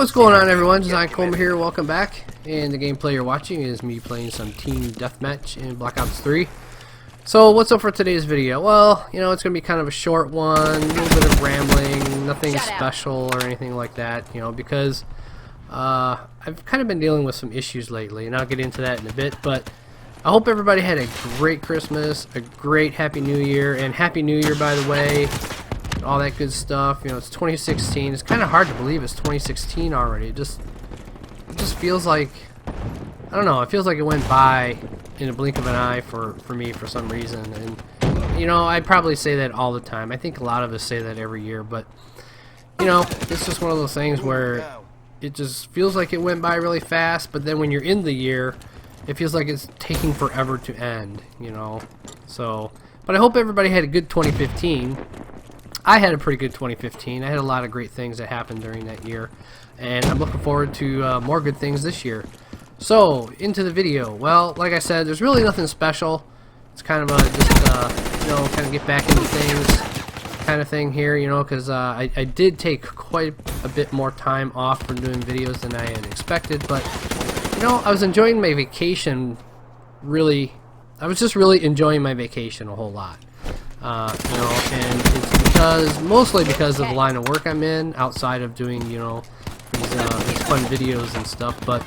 What's going on, everyone? Design Coma here. Welcome back. And the gameplay you're watching is me playing some Team Deathmatch in Black Ops 3. So what's up for today's video? Well, you know, it's going to be kind of a short one, a little bit of rambling, nothing special or anything like that, you know, because I've kind of been dealing with some issues lately, and I'll get into that in a bit, but I hope everybody had a great Christmas, a great Happy New Year, and Happy New Year, by the way. All that good stuff. You know, it's 2016. It's kind of hard to believe it's 2016 already. It just feels like, I don't know, it feels like it went by in a blink of an eye for me for some reason. And you know, I probably say that all the time. I think a lot of us say that every year, but you know, it's just one of those things where it just feels like it went by really fast, but then when you're in the year, it feels like it's taking forever to end, you know. So, but I hope everybody had a good 2015. I had a pretty good 2015. I had a lot of great things that happened during that year, and I'm looking forward to more good things this year. So, into the video. Well, like I said, there's really nothing special. It's kind of a just, you know, kind of get back into things kind of thing here, you know, because I did take quite a bit more time off from doing videos than I had expected, but, you know, I was enjoying my vacation really. I was just really enjoying my vacation a whole lot. You know, and it's mostly because of the line of work I'm in, outside of doing, you know, these fun videos and stuff. But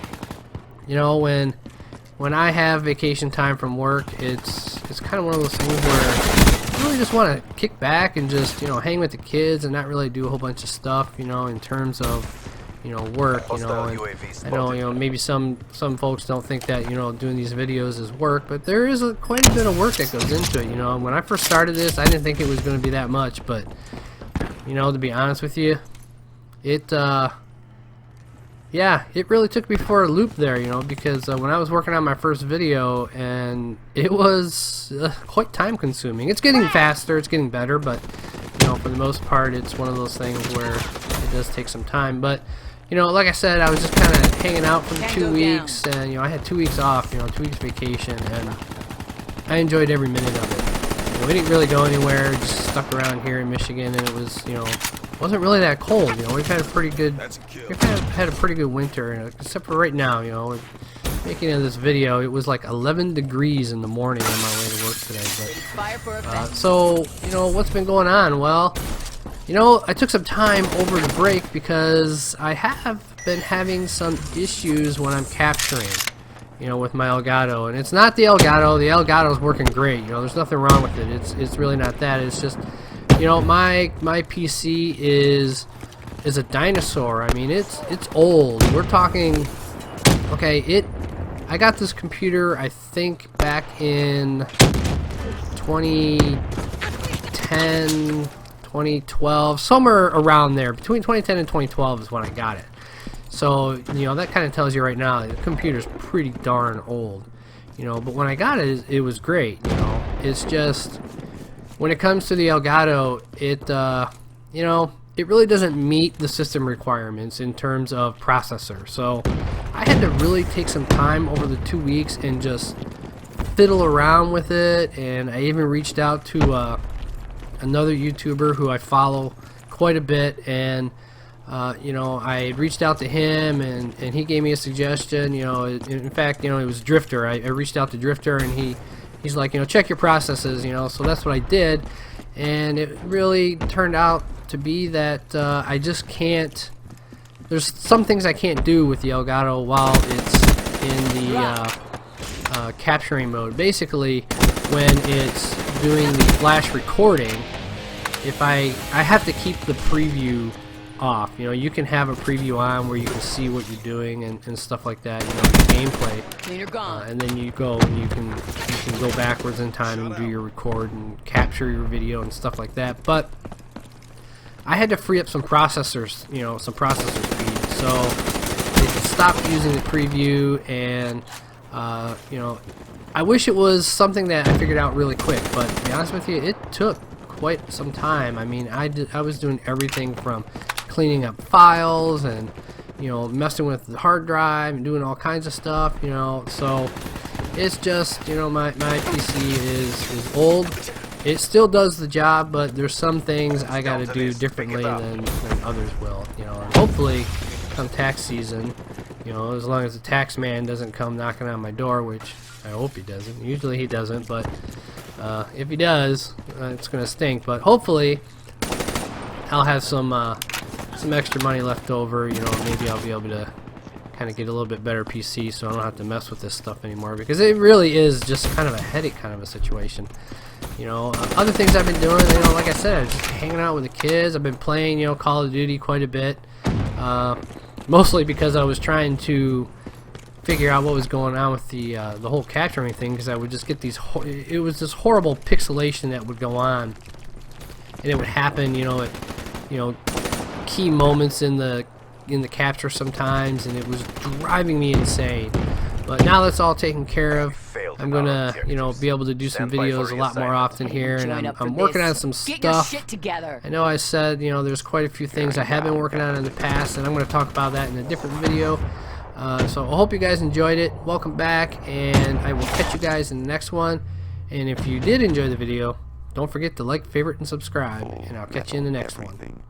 you know, when I have vacation time from work, it's kind of one of those things where I really just want to kick back and just, you know, hang with the kids and not really do a whole bunch of stuff, you know, in terms of, you know, work, you know. And I know, you know, maybe some folks don't think that, you know, doing these videos is work, but there is quite a bit of work that goes into it, you know. When I first started this, I didn't think it was going to be that much, but, you know, to be honest with you, yeah, it really took me for a loop there, you know, because when I was working on my first video, and it was quite time consuming. It's getting faster, it's getting better, but, you know, for the most part, it's one of those things where it does take some time. But you know, like I said, I was just kind of hanging out for the 2 weeks, and you know, I had 2 weeks off, you know, 2 weeks vacation, and I enjoyed every minute of it. You know, we didn't really go anywhere, just stuck around here in Michigan, and it was, you know, wasn't really that cold. You know, we've had a pretty good, winter, except for right now. You know, making of this video, it was like 11 degrees in the morning on my way to work today. But so, you know, what's been going on? Well, you know, I took some time over the break because I have been having some issues when I'm capturing, you know, with my Elgato. And it's not the Elgato. The Elgato's working great. You know, there's nothing wrong with it. It's really not that. It's just, you know, my PC is a dinosaur. I mean, it's old. We're talking, okay, I got this computer, I think, back in 2010, 2012, somewhere around there. Between 2010 and 2012 is when I got it. So, you know, that kind of tells you right now the computer's pretty darn old. You know, but when I got it, it was great. You know, it's just, when it comes to the Elgato, you know, it really doesn't meet the system requirements in terms of processor. So I had to really take some time over the 2 weeks and just fiddle around with it. And I even reached out to another YouTuber who I follow quite a bit, and you know, I reached out to him, and he gave me a suggestion. You know, in fact, you know, it was Drifter. I reached out to Drifter, and he's like, you know, check your processes, you know. So that's what I did, and it really turned out to be that I just can't, there's some things I can't do with the Elgato while it's in the capturing mode. Basically, when it's doing the flash recording, if I have to keep the preview off. You know, you can have a preview on where you can see what you're doing and stuff like that, you know, the gameplay, and then you go and you can go backwards in time and do your record and capture your video and stuff like that. But I had to free up some processors, you know, some processor speed, so they could stop using the preview. And you know, I wish it was something that I figured out really quick, but to be honest with you, it took quite some time. I mean, I was doing everything from cleaning up files and, you know, messing with the hard drive and doing all kinds of stuff, you know. So it's just, you know, my PC is old. It still does the job, but there's some things I gotta do differently than others will, you know. And hopefully come tax season. You know, as long as the tax man doesn't come knocking on my door, which I hope he doesn't. Usually he doesn't, but if he does, it's gonna stink. But hopefully, I'll have some extra money left over. You know, maybe I'll be able to kind of get a little bit better PC, so I don't have to mess with this stuff anymore, because it really is just kind of a headache kind of a situation. You know, other things I've been doing, you know, like I said, just hanging out with the kids. I've been playing, you know, Call of Duty quite a bit, mostly because I was trying to figure out what was going on with the whole capturing thing, because I would just get these, it was this horrible pixelation that would go on, and it would happen, you know, at, you know, key moments in the capture sometimes, and it was driving me insane. But now that's all taken care of. I'm gonna, you know, be able to do some videos a lot more often here, and I'm working on some stuff. I know I said, you know, there's quite a few things I have been working on in the past, and I'm gonna talk about that in a different video. So I hope you guys enjoyed it. Welcome back, and I will catch you guys in the next one. And if you did enjoy the video, don't forget to like, favorite, and subscribe, and I'll catch you in the next one.